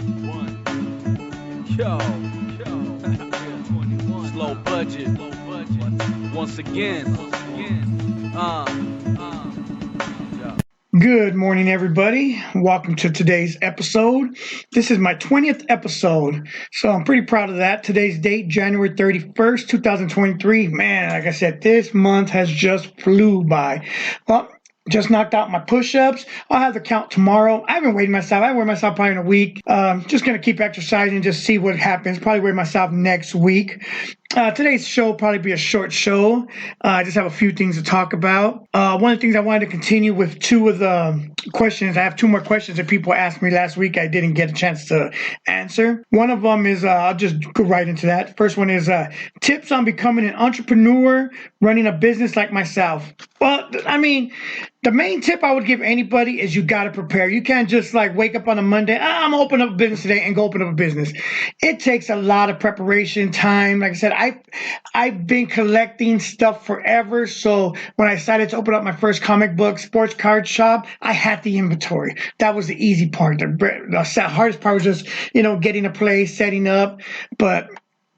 Yo, slow budget. Once again. Yeah. Good morning, everybody. Welcome to today's episode. This is my 20th episode, so I'm pretty proud of that. Today's date, January 31st, 2023. Man, like I said, this month has just flew by. Well, just knocked out my push-ups. I'll have the count tomorrow. I haven't weighed myself. I haven't weighed myself probably in a week. Just going to keep exercising, just see what happens. Probably weigh myself next week. Today's show will probably be a short show. I just have a few things to talk about. One of the things I wanted to continue with two of the questions. I have two more questions that people asked me last week I didn't get a chance to answer. One of them is, I'll just go right into that. First one is tips on becoming an entrepreneur, running a business like myself. Well, I mean, the main tip I would give anybody is you got to prepare. You can't just like wake up on a Monday, I'm going to open up a business today and go open up a business. It takes a lot of preparation, time. Like I said, I've been collecting stuff forever. So when I decided to open up my first comic book sports card shop, I had the inventory. That was the easy part. The hardest part was just, getting a place, setting up. But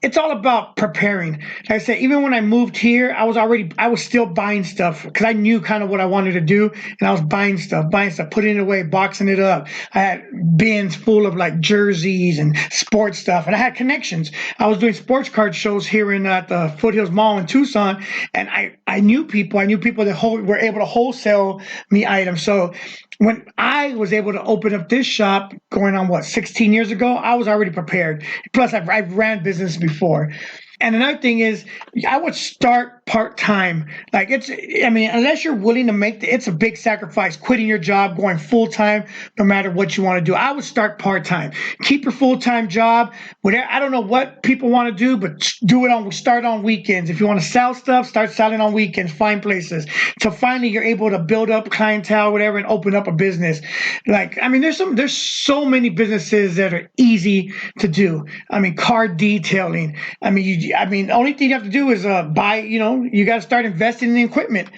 it's all about preparing. Like I said, even when I moved here, I was still buying stuff because I knew kind of what I wanted to do, and I was buying stuff, putting it away, boxing it up. I had bins full of like jerseys and sports stuff, and I had connections. I was doing sports card shows here at the Foothills Mall in Tucson, and I knew people. I knew people that were able to wholesale me items. So when I was able to open up this shop going on 16 years ago, I was already prepared. Plus, I've ran business before. And another thing is, I would start part-time. Unless you're willing to it's a big sacrifice, quitting your job, going full-time, no matter what you want to do. I would start part-time. Keep your full-time job. Whatever, I don't know what people want to do, but start on weekends. If you want to sell stuff, start selling on weekends, find places. So finally, you're able to build up clientele, whatever, and open up a business. There's so many businesses that are easy to do. Car detailing. The only thing you have to do is buy, you got to start investing in the equipment.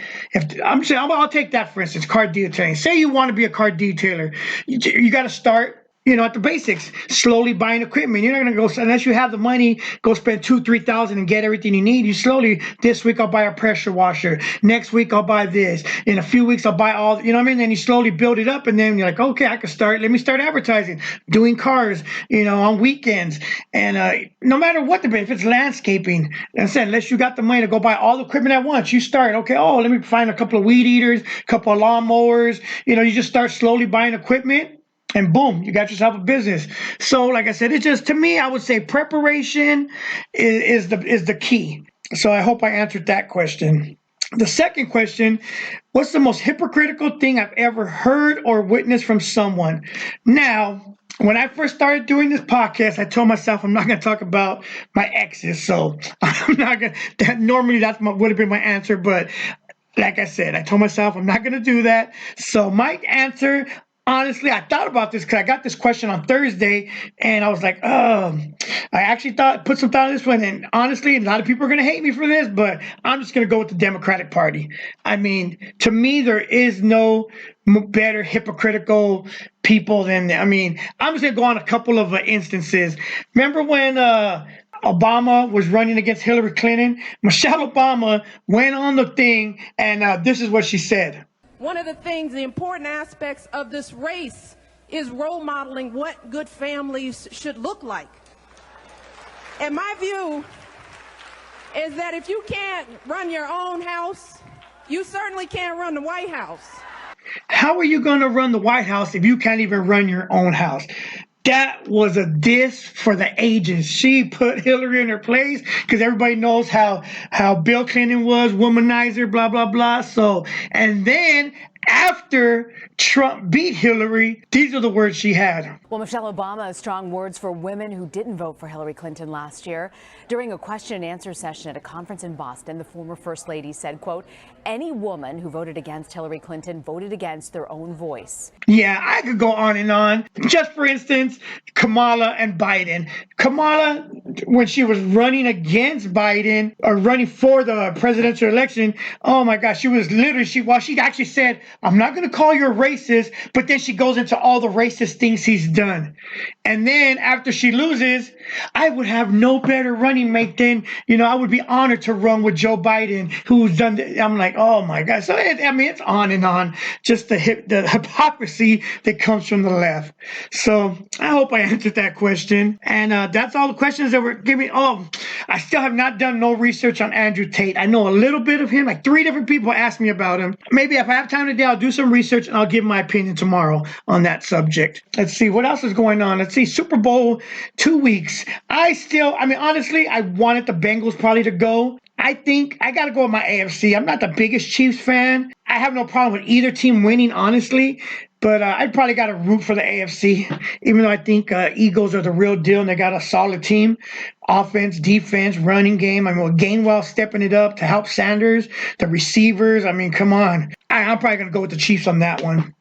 I'll take that for instance, car detailing. Say you want to be a car detailer. You got to start, at the basics, slowly buying equipment. You're not going to go, unless you have the money, go spend $2,000-$3,000 and get everything you need. You slowly, this week I'll buy a pressure washer. Next week I'll buy this. In a few weeks I'll buy all, Then you slowly build it up, and then you're like, okay, let me start advertising, doing cars, on weekends. And no matter what if it's landscaping, like I said, unless you got the money to go buy all the equipment at once, you start, okay, let me find a couple of weed eaters, a couple of lawnmowers. You just start slowly buying equipment. And boom, you got yourself a business. So, like I said, it's just, to me, I would say preparation is the key. So I hope I answered that question. The second question, what's the most hypocritical thing I've ever heard or witnessed from someone? Now, when I first started doing this podcast, I told myself I'm not going to talk about my exes. So I'm not going to, normally would have been my answer. But like I said, I told myself I'm not going to do that. So my answer, honestly, I thought about this because I got this question on Thursday, and I was like, I actually put some thought on this one. And honestly, a lot of people are going to hate me for this, but I'm just going to go with the Democratic Party. To me, there is no better hypocritical people than, I'm just going to go on a couple of instances. Remember when Obama was running against Hillary Clinton? Michelle Obama went on the thing, and this is what she said. One of the important aspects of this race is role modeling what good families should look like. And my view is that if you can't run your own house, you certainly can't run the White House. How are you going to run the White House if you can't even run your own house? That was a diss for the ages. She put Hillary in her place because everybody knows how Bill Clinton was, womanizer, blah, blah, blah. So, and then after Trump beat Hillary, these are the words she had. Well, Michelle Obama has strong words for women who didn't vote for Hillary Clinton last year. During a question and answer session at a conference in Boston, the former First Lady said, quote, any woman who voted against Hillary Clinton voted against their own voice. Yeah, I could go on and on. Just for instance, Kamala and Biden. Kamala, when she was running against Biden or running for the presidential election, oh my gosh, she was literally, she actually said, I'm not going to call you a racist, but then she goes into all the racist things he's done. And then after she loses, I would have no better running mate than, I would be honored to run with Joe Biden, who's done. I'm like, oh my God. So, it's on and on, just the hypocrisy that comes from the left. So I hope I answered that question. And that's all the questions that were given. Oh, I still have not done no research on Andrew Tate. I know a little bit of him. Like 3 different people asked me about him. Maybe if I have time today, I'll do some research and I'll give my opinion tomorrow on that subject. Let's see what else is going on. Let's see, Super Bowl 2 weeks. Honestly, I wanted the Bengals probably to go. I think I got to go with my AFC. I'm not the biggest Chiefs fan. I have no problem with either team winning, honestly. But I'd probably got to root for the AFC, even though I think Eagles are the real deal and they got a solid team. Offense, defense, running game. Gainwell stepping it up to help Sanders, the receivers. Come on. I'm probably going to go with the Chiefs on that one.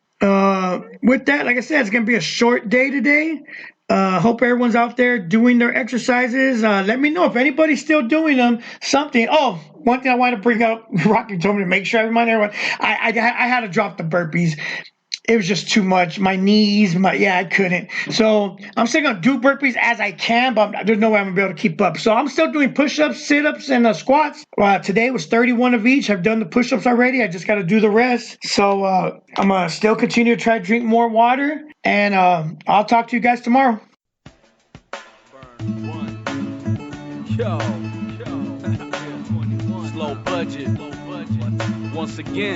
With that, like I said, it's going to be a short day today. Hope everyone's out there doing their exercises. Let me know if anybody's still doing them. Something. Oh, one thing I want to bring up. Rocky told me to make sure I remind everyone. I had to drop the burpees. It was just too much. My knees, I couldn't. So I'm still going to do burpees as I can, but there's no way I'm going to be able to keep up. So I'm still doing push-ups, sit-ups, and squats. Today was 31 of each. I've done the push-ups already. I just got to do the rest. So I'm going to still continue to try to drink more water. And I'll talk to you guys tomorrow. Burn one. Yo. Slow budget. Once again.